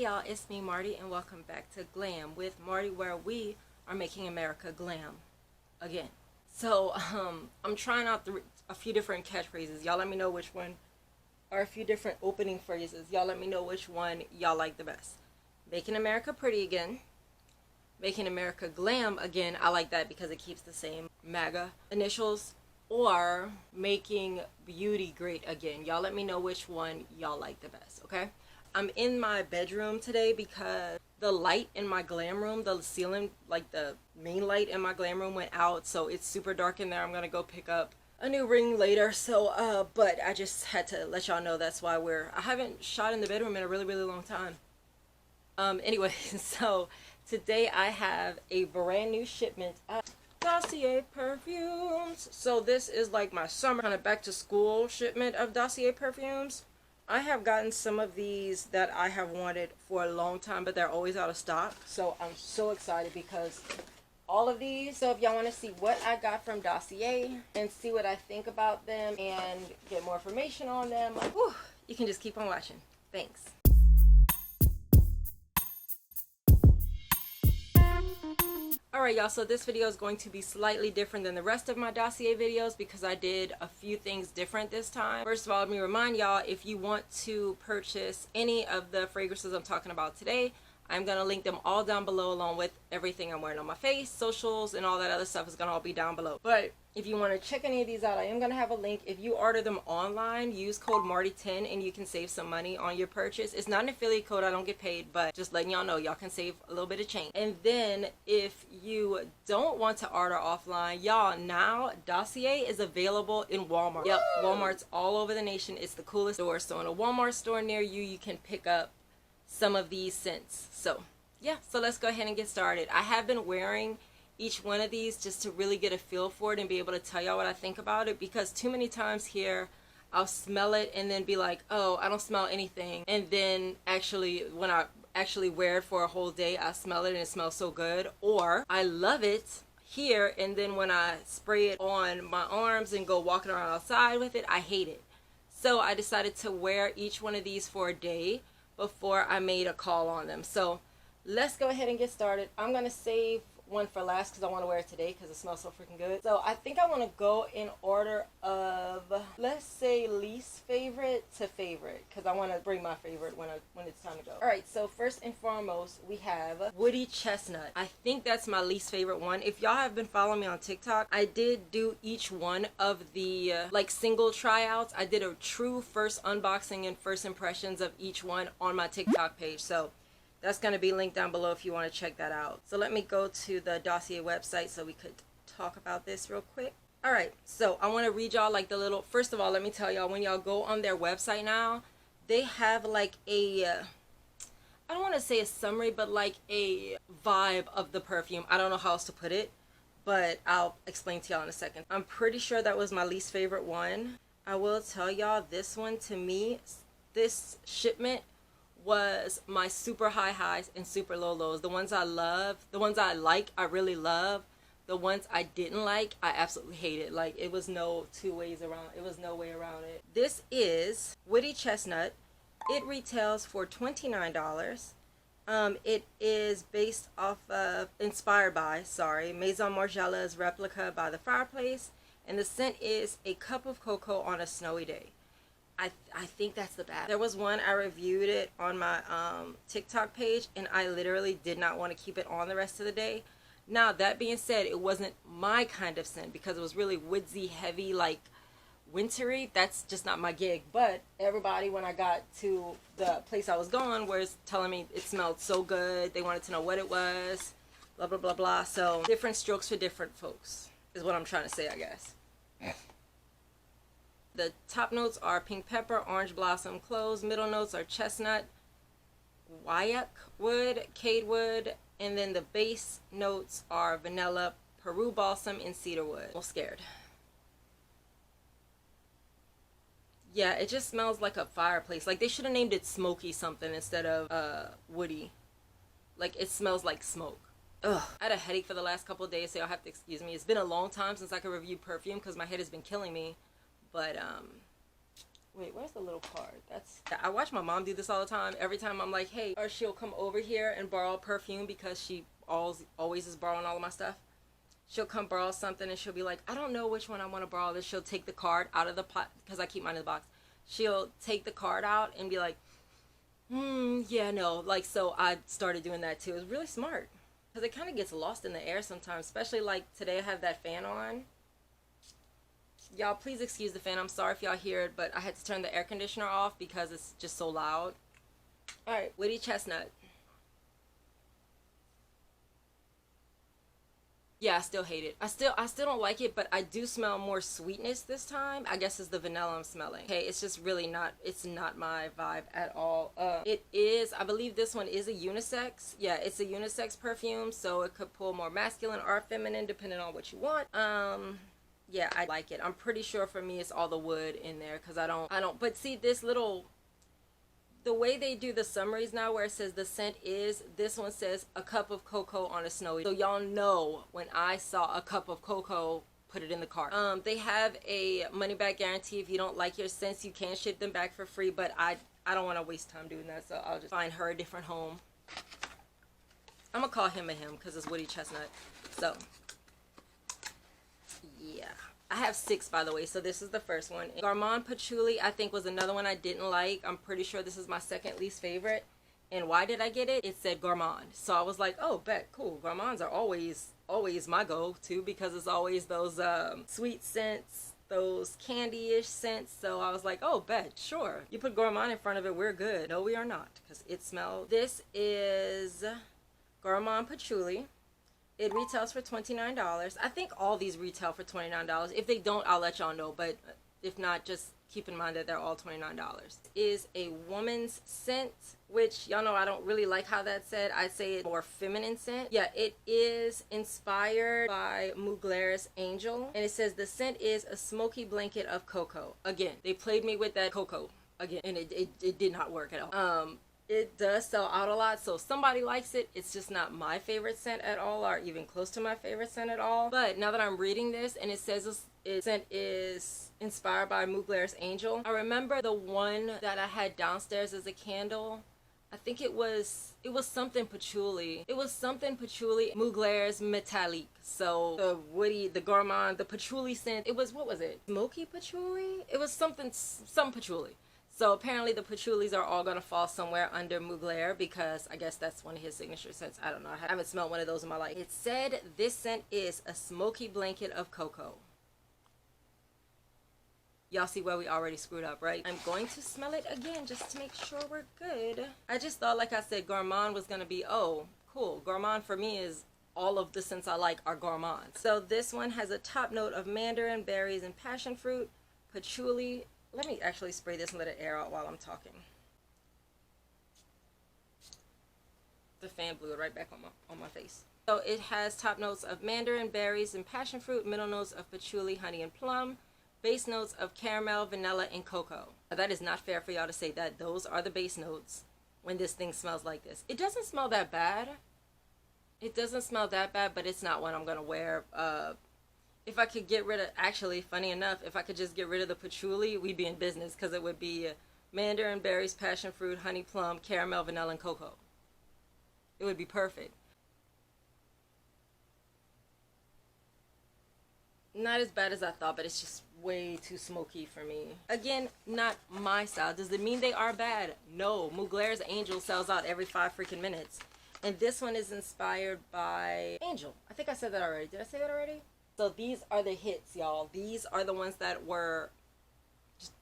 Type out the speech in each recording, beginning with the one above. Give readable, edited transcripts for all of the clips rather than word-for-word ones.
Hey y'all, it's me Marty and welcome back to Glam with Marty, where we are making America glam again. So I'm trying out a few different catchphrases. Y'all let me know which one, or a few different opening phrases. Y'all let me know which one y'all like the best. Making America pretty again. Making America glam again. I like that because it keeps the same MAGA initials. Or making beauty great again. Y'all let me know which one y'all like the best, okay? I'm in my bedroom today because the light in my glam room, the ceiling, like the main light in my glam room went out, so it's super dark in there. I'm gonna go pick up a new ring later, so but I just had to let y'all know that's why I haven't shot in the bedroom in a really long time. Anyway, so today I have a brand new shipment of Dossier perfumes. So this is like my summer kind of back to school shipment of Dossier perfumes. I have gotten some of these that I have wanted for a long time, but they're always out of stock. So I'm so excited because all of these. So if y'all want to see what I got from Dossier and see what I think about them and get more information on them, like, whew, you can just keep on watching. Thanks. Alright y'all, so this video is going to be slightly different than the rest of my Dossier videos because I did a few things different this time. First of all, let me remind y'all, if you want to purchase any of the fragrances I'm talking about today, I'm going to link them all down below along with everything I'm wearing on my face, socials, and all that other stuff is going to all be down below. But if you want to check any of these out, I am going to have a link. If you order them online, use code Marty10 and you can save some money on your purchase. It's not an affiliate code, I don't get paid, but just letting y'all know, y'all can save a little bit of change. And then if you don't want to order offline, y'all, now Dossier is available in Walmart. Yep, Walmart's all over the nation. It's the coolest store. So in a Walmart store near you, you can pick up some of these scents. So yeah, so let's go ahead and get started. I have been wearing each one of these just to really get a feel for it and be able to tell y'all what I think about it, because too many times here I'll smell it and then be like, oh, I don't smell anything, and then actually when I actually wear it for a whole day, I smell it and it smells so good. Or I love it here and then when I spray it on my arms and go walking around outside with it, I hate it. So I decided to wear each one of these for a day before I made a call on them. So let's go ahead and get started. I'm gonna save one for last because I want to wear it today because it smells so freaking good. So I think I want to go in order of, let's say, least favorite to favorite, because I want to bring my favorite when it's time to go. Alright, so first and foremost we have Woody Chestnut. I think that's my least favorite one. If y'all have been following me on TikTok, I did do each one of the like single tryouts. I did a true first unboxing and first impressions of each one on my TikTok page, so that's going to be linked down below if you want to check that out. So let me go to the Dossier website so we could talk about this real quick. Alright, so I want to read y'all like the little, first of all, let me tell y'all, when y'all go on their website now, they have like a, I don't want to say a summary, but like a vibe of the perfume. I don't know how else to put it, but I'll explain to y'all in a second. I'm pretty sure that was my least favorite one. I will tell y'all, this one to me, this shipment was my super high highs and super low lows. The ones I love, the ones I like, I really love. The ones I didn't like, I absolutely hated. Like, it was no two ways around. It was no way around it. This is Woody Chestnut. It retails for $29. It is based off of, inspired by, Maison Margiela's Replica by the Fireplace. And the scent is A Cup of Cocoa on a Snowy Day. I think that's the bad. There was one, I reviewed it on my TikTok page, and I literally did not want to keep it on the rest of the day. Now, that being said, it wasn't my kind of scent because it was really woodsy, heavy, like wintry. That's just not my gig. But everybody, when I got to the place I was going, was telling me it smelled so good. They wanted to know what it was, blah, blah, blah, blah. So different strokes for different folks is what I'm trying to say, I guess. The top notes are pink pepper, orange blossom, cloves. Middle notes are chestnut, guaiac wood, cade wood, and then the base notes are vanilla, Peru balsam, and cedar wood. I'm scared. Yeah, it just smells like a fireplace. Like, they should have named it smoky something instead of woody. Like, it smells like smoke. Ugh. I had a headache for the last couple of days, so y'all have to excuse me. It's been a long time since I could review perfume because my head has been killing me. But Wait, where's the little card? I watch my mom do this all the time. Every time I'm like, hey, or she'll come over here and borrow perfume because she always is borrowing all of my stuff. She'll come borrow something and she'll be like, I don't know which one I want to borrow this. She'll take the card out of the pot because I keep mine in the box. She'll take the card out and be like, yeah, no. Like, so I started doing that too. It's really smart because it kind of gets lost in the air sometimes, especially like today I have that fan on. Y'all, please excuse the fan. I'm sorry if y'all hear it, but I had to turn the air conditioner off because it's just so loud. Alright, Woody Chestnut. Yeah, I still hate it. I still don't like it, but I do smell more sweetness this time. I guess it's the vanilla I'm smelling. Okay, it's just really not, it's not my vibe at all. It is, I believe this one is a unisex. Yeah, it's a unisex perfume, so it could pull more masculine or feminine depending on what you want. Yeah, I like it. I'm pretty sure for me it's all the wood in there because I don't, but see this little, the way they do the summaries now where it says the scent is, this one says a cup of cocoa on a snowy. So y'all know when I saw a cup of cocoa, put it in the cart. They have a money back guarantee. If you don't like your scents, you can ship them back for free, but I don't want to waste time doing that, so I'll just find her a different home. I'm gonna call him a him because it's Woody Chestnut. So yeah, I have 6 by the way, so this is the first one. Gourmand Patchouli I think was another one I didn't like. I'm pretty sure this is my second least favorite. And why did I get it? It said gourmand, so I was like, oh, bet, cool. Gourmands are always my go-to because it's always those sweet scents, those candy-ish scents. So I was like, oh, bet, sure, you put gourmand in front of it, we're good. No, we are not, because it smells. This is Gourmand Patchouli. It retails for $29. I think all these retail for $29. If they don't, I'll let y'all know, but if not, just keep in mind that they're all $29. Is a woman's scent, which y'all know I don't really like how that said. I'd say it's more feminine scent. Yeah, it is inspired by Mugler's Angel, and it says the scent is a smoky blanket of cocoa. Again, they played me with that cocoa again, and it did not work at all. It does sell out a lot, so somebody likes it. It's just not my favorite scent at all, or even close to my favorite scent at all. But now that I'm reading this and it says its scent is inspired by Mugler's Angel, I remember the one that I had downstairs as a candle. I think it was something patchouli. It was something patchouli, Mugler's Metallique. So the woody, the gourmand, the patchouli scent. It was, what was it? Smoky patchouli? It was some patchouli. So apparently the patchoulis are all going to fall somewhere under Mugler because I guess that's one of his signature scents. I don't know. I haven't smelled one of those in my life. It said this scent is a smoky blanket of cocoa. Y'all see where we already screwed up, right? I'm going to smell it again just to make sure we're good. I just thought, like I said, gourmand was going to be, oh, cool. Gourmand for me is all of the scents I like are gourmand. So this one has a top note of mandarin, berries, and passion fruit, patchouli. Let me actually spray this and let it air out while I'm talking. The fan blew it right back on my face. So it has top notes of mandarin, berries, and passion fruit, middle notes of patchouli, honey, and plum, base notes of caramel, vanilla, and cocoa. Now, that is not fair for y'all to say that those are the base notes when this thing smells like this. It doesn't smell that bad. It doesn't smell that bad, but it's not one I'm gonna wear. If I could get rid of, actually, funny enough, if I could just get rid of the patchouli, we'd be in business because it would be mandarin, berries, passion fruit, honey, plum, caramel, vanilla, and cocoa. It would be perfect. Not as bad as I thought, but it's just way too smoky for me. Again, not my style. Does it mean they are bad? No. Mugler's Angel sells out every 5 freaking minutes. And this one is inspired by Angel. I think I said that already. Did I say that already? So these are the hits, y'all. These are the ones that were just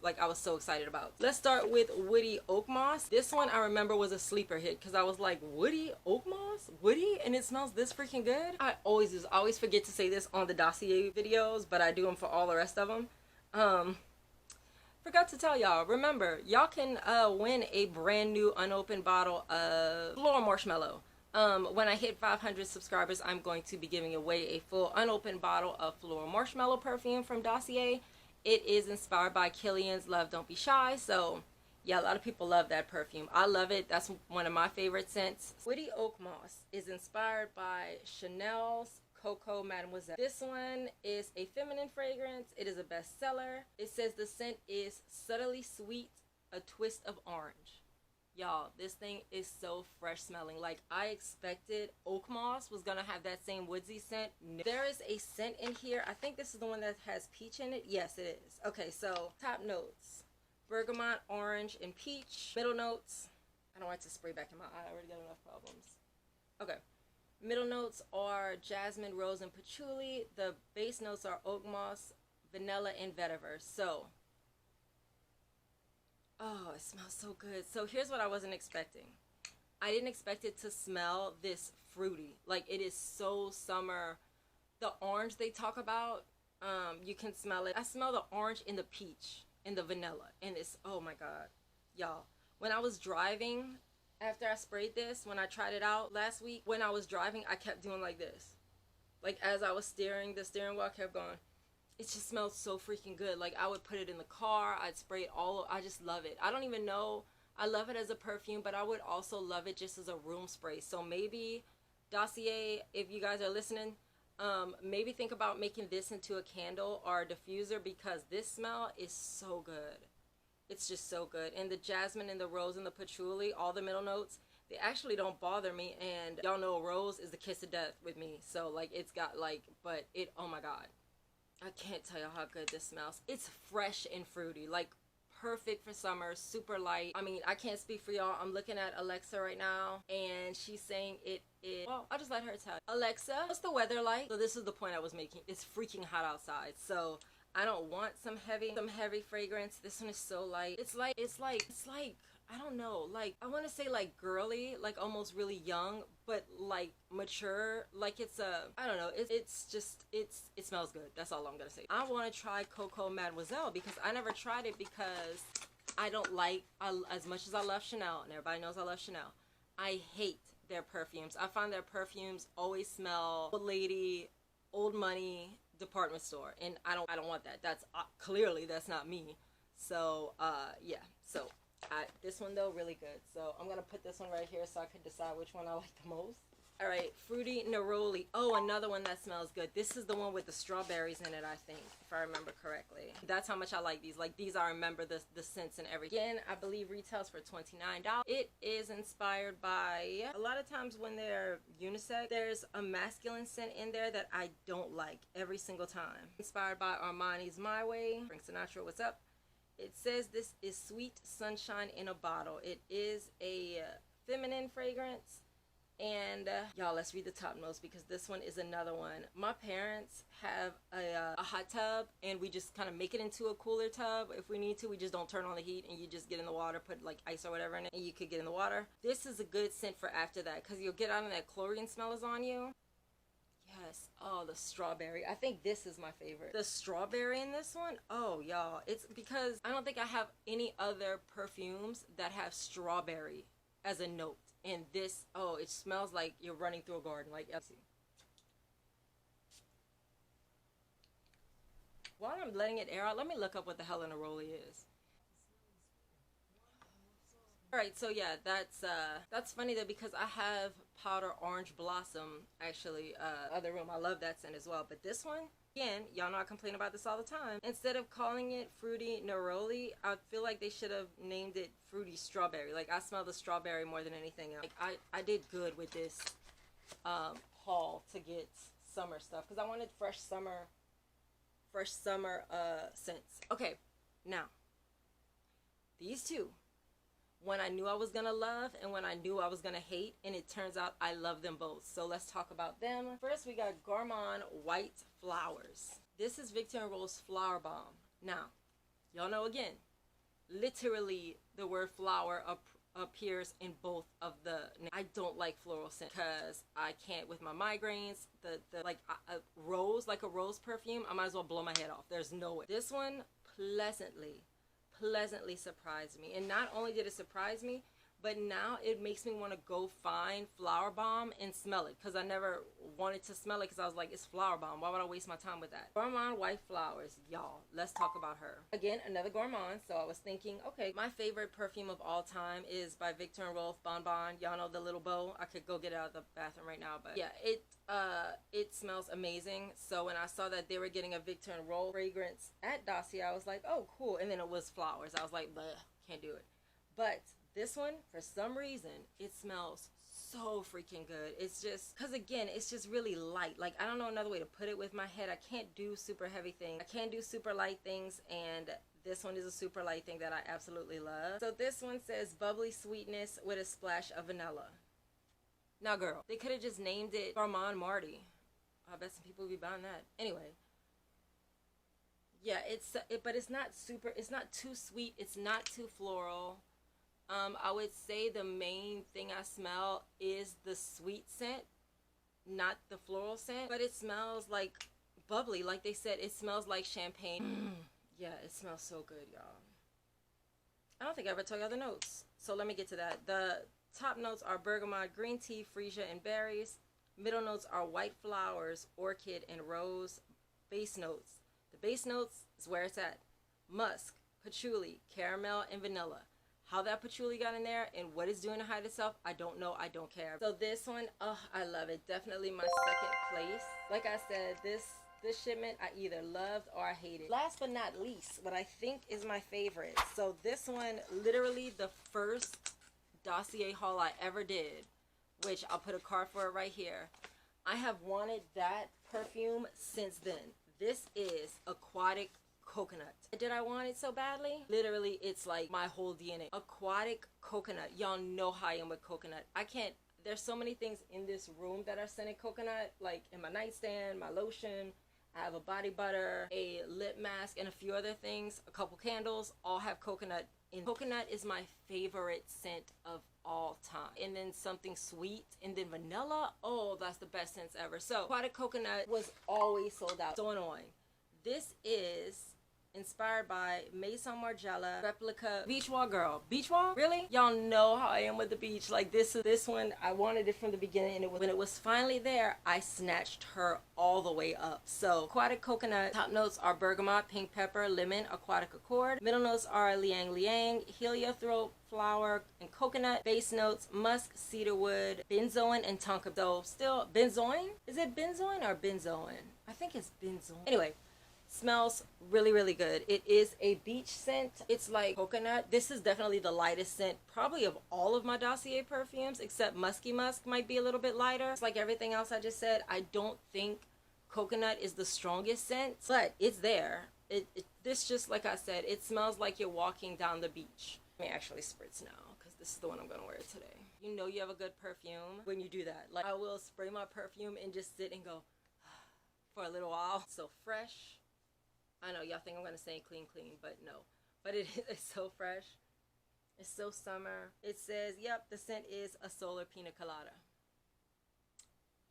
like I was so excited about. Let's start with Woody Oak Moss. This one I remember was a sleeper hit because I was like, Woody Oak Moss? Woody? And it smells this freaking good? I always forget to say this on the Dossier videos, but I do them for all the rest of them. Forgot to tell y'all, remember, y'all can win a brand new unopened bottle of Floral Marshmallow. When I hit 500 subscribers, I'm going to be giving away a full unopened bottle of Floral Marshmallow perfume from Dossier. It is inspired by Killian's Love Don't Be Shy. So, yeah, a lot of people love that perfume. I love it. That's one of my favorite scents. Woody Oak Moss is inspired by Chanel's Coco Mademoiselle. This one is a feminine fragrance. It is a bestseller. It says the scent is subtly sweet, a twist of orange. Y'all, this thing is so fresh smelling. Like, I expected oak moss was gonna have that same woodsy scent. No. There is a scent in here. I think this is the one that has peach in it. Yes, it is. Okay, so top notes: bergamot, orange, and peach. Middle notes, I don't want it to spray back in my eye. I already got enough problems. Okay. Middle notes are jasmine, rose, and patchouli. The base notes are oak moss, vanilla, and vetiver. So, oh, it smells so good. So here's what I wasn't expecting. I didn't expect it to smell this fruity. Like, it is so summer. The orange they talk about, you can smell it. I smell the orange in the peach, in the vanilla. And it's, oh my God. Y'all, when I was driving, after I sprayed this, when I tried it out last week, when I was driving, I kept doing like this. Like, as I was steering, the steering wheel kept going. It just smells so freaking good. Like, I would put it in the car. I'd spray it all. I just love it. I don't even know. I love it as a perfume, but I would also love it just as a room spray. So maybe, Dossier, if you guys are listening, maybe think about making this into a candle or a diffuser, because this smell is so good. It's just so good. And the jasmine and the rose and the patchouli, all the middle notes, they actually don't bother me. And y'all know rose is the kiss of death with me. So, like, it's got, like, but it, oh my God. I can't tell you how good this smells. It's fresh and fruity. Like, perfect for summer, super light. I mean, I can't speak for y'all. I'm looking at Alexa right now, and she's saying it is, well, I'll just let her tell you. Alexa, what's the weather like? So this is the point I was making. It's freaking hot outside. So I don't want some heavy fragrance. This one is so light. It's like, I don't know, like, I want to say like girly, like almost really young, but like mature. Like, it's a, I don't know, it's just, it smells good. That's all I'm gonna say. I want to try Coco Mademoiselle because I never tried it, because I don't like, as much as I love Chanel, and everybody knows I love Chanel, I hate their perfumes. I find their perfumes always smell old lady, old money, department store, and I don't want that. That's clearly that's not me. So yeah, so this one though, really good. So I'm gonna put this one right here so I can decide which one I like the most. All right, Fruity Neroli. Oh, another one that smells good. This is the one with the strawberries in it, I think, if I remember correctly. That's how much I like these. Like, these, I remember the scents and everything. Again, I believe retails for $29. It is inspired by, a lot of times when they're unisex, there's a masculine scent in there that I don't like every single time. Inspired by Armani's My Way. Frank Sinatra, what's up? It says this is Sweet Sunshine in a Bottle. It is a feminine fragrance. And y'all, let's read the top notes, because this one is another one. My parents have a hot tub, and we just kind of make it into a cooler tub if we need to. We just don't turn on the heat, and you just get in the water, put like ice or whatever in it, and you could get in the water. This is a good scent for after that, because you'll get out and that chlorine smell is on you. Yes. Oh, the strawberry. I think this is my favorite. The strawberry in this one, oh y'all, it's because I don't think I have any other perfumes that have strawberry as a note. And this, oh, it smells like you're running through a garden. Like, let's see. While I'm letting it air out, let me look up what the hell a neroli is. Alright, so yeah, that's funny though, because I have Powder Orange Blossom, actually, other room. I love that scent as well. But this one, again, y'all know I complain about this all the time. Instead of calling it Fruity Neroli, I feel like they should have named it Fruity Strawberry. Like, I smell the strawberry more than anything else. Like, I did good with this haul to get summer stuff, because I wanted fresh summer scents. Okay, now, these two, when I knew I was gonna love and when I knew I was gonna hate, and it turns out I love them both. So let's talk about them. First, we got Gourmand White Flowers. This is Victor & Rolls Flower Bomb. Now, y'all know, again, literally the word flower appears in both of the. I don't like floral scent because I can't with my migraines. The like a rose, like a rose perfume, I might as well blow my head off. There's no way. This one pleasantly surprised me. And not only did it surprise me, but now it makes me want to go find Flower Bomb and smell it, because I never wanted to smell it because I was like, it's Flower Bomb, why would I waste my time with that? Gourmand White Flowers, y'all, let's talk about her. Again, another gourmand, so I was thinking, okay, my favorite perfume of all time is by Viktor and Rolf Bon Bon. Y'all know the little bow. I could go get it out of the bathroom right now, but yeah, it smells amazing. So when I saw that they were getting a Viktor and Rolf fragrance at Dossier, I was like, oh cool, and then it was flowers. I was like, bleh, can't do it. But this one, for some reason, it smells so freaking good. It's just, because again, it's just really light. Like, I don't know another way to put it with my head. I can't do super heavy things. I can't do super light things, and this one is a super light thing that I absolutely love. So this one says bubbly sweetness with a splash of vanilla. Now girl, they could have just named it Gourmand Marty. I bet some people would be buying that. Anyway. Yeah, but it's not super, it's not too sweet, it's not too floral. I would say the main thing I smell is the sweet scent, not the floral scent, but it smells like bubbly. Like they said, it smells like champagne. Yeah, it smells so good, y'all. I don't think I ever told y'all the notes, so let me get to that. The top notes are bergamot, green tea, freesia, and berries. Middle notes are white flowers, orchid, and rose. Base notes. The base notes is where it's at. Musk, patchouli, caramel, and vanilla. How that patchouli got in there and what it's doing to hide itself, I don't know. I don't care. So this one, oh, I love it. Definitely my second place. Like I said, this shipment I either loved or I hated. Last but not least, what I think is my favorite. So this one, literally the first Dossier haul I ever did, which I'll put a card for it right here. I have wanted that perfume since then. This is Aquatic Coconut. Did I want it so badly? Literally, it's like my whole DNA. Aquatic Coconut. Y'all know how I am with coconut. I can't, there's so many things in this room that are scented coconut, like in my nightstand, my lotion. I have a body butter, a lip mask, and a few other things. A couple candles, all have coconut in. Coconut is my favorite scent of all time. And then something sweet, and then vanilla. Oh, that's the best scents ever. So Aquatic Coconut was always sold out. So annoying. This is inspired by Maison Margiela replica Beach Wall Girl. Beach Wall? Really? Y'all know how I am with the beach. Like this one, I wanted it from the beginning, and when it was finally there, I snatched her all the way up. So Aquatic Coconut, top notes are bergamot, pink pepper, lemon, aquatic accord. Middle notes are liang liang, heliothrope, flower, and coconut. Base notes, musk, cedarwood, benzoin, and tonka. So still benzoin? Is it benzoin or benzoin? I think it's benzoin. Anyway, smells really, really good. It is a beach scent. It's like coconut. This is definitely the lightest scent probably of all of my Dossier perfumes, except Musky Musk might be a little bit lighter. It's like everything else I just said. I don't think coconut is the strongest scent, but it's there. This, just like I said, it smells like you're walking down the beach. Let me actually spritz now, because this is the one I'm gonna wear today. You know you have a good perfume when you do that. Like, I will spray my perfume and just sit and go for a little while. So fresh. I know y'all think I'm gonna say clean, but no. But it's so fresh. It's so summer. It says, yep, the scent is a solar pina colada.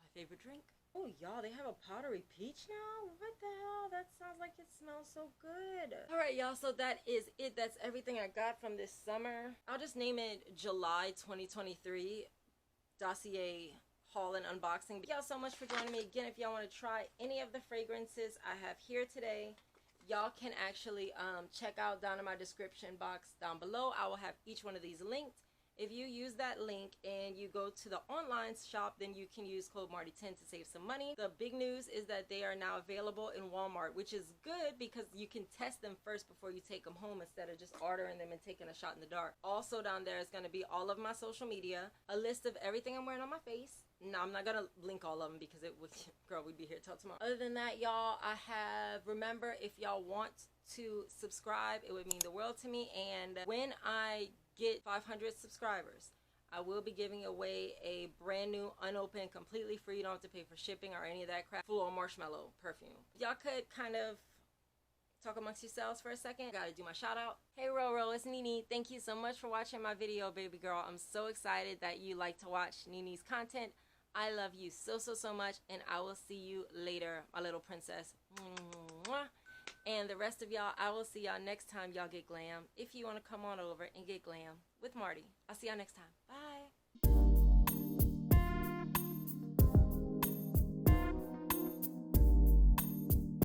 My favorite drink. Oh, y'all, they have a powdery peach now? What the hell? That sounds like it smells so good. All right, y'all, so that is it. That's everything I got from this summer. I'll just name it July 2023 Dossier haul and unboxing. But y'all so much for joining me. Again, if y'all want to try any of the fragrances I have here today, y'all can actually check out down in my description box down below. I will have each one of these linked. If you use that link and you go to the online shop, then you can use code Marty10 to save some money. The big news is that they are now available in Walmart, which is good because you can test them first before you take them home instead of just ordering them and taking a shot in the dark. Also down there is going to be all of my social media, a list of everything I'm wearing on my face. No, I'm not going to link all of them because it would, girl, we'd be here till tomorrow. Other than that, y'all, I have, remember, if y'all want to subscribe, it would mean the world to me. And when I get 500 subscribers, I will be giving away a brand new, unopened, completely free, you don't have to pay for shipping or any of that crap, Floral Marshmallow perfume. Y'all could kind of talk amongst yourselves for a second. Gotta do my shout out. Hey Roro, it's Nene. Thank you so much for watching my video, baby girl. I'm so excited that you like to watch Nene's content. I love you so, so, so much, and I will see you later, my little princess. Mwah. And the rest of y'all, I will see y'all next time y'all get glam. If you want to come on over and get glam with Marty. I'll see y'all next time. Bye.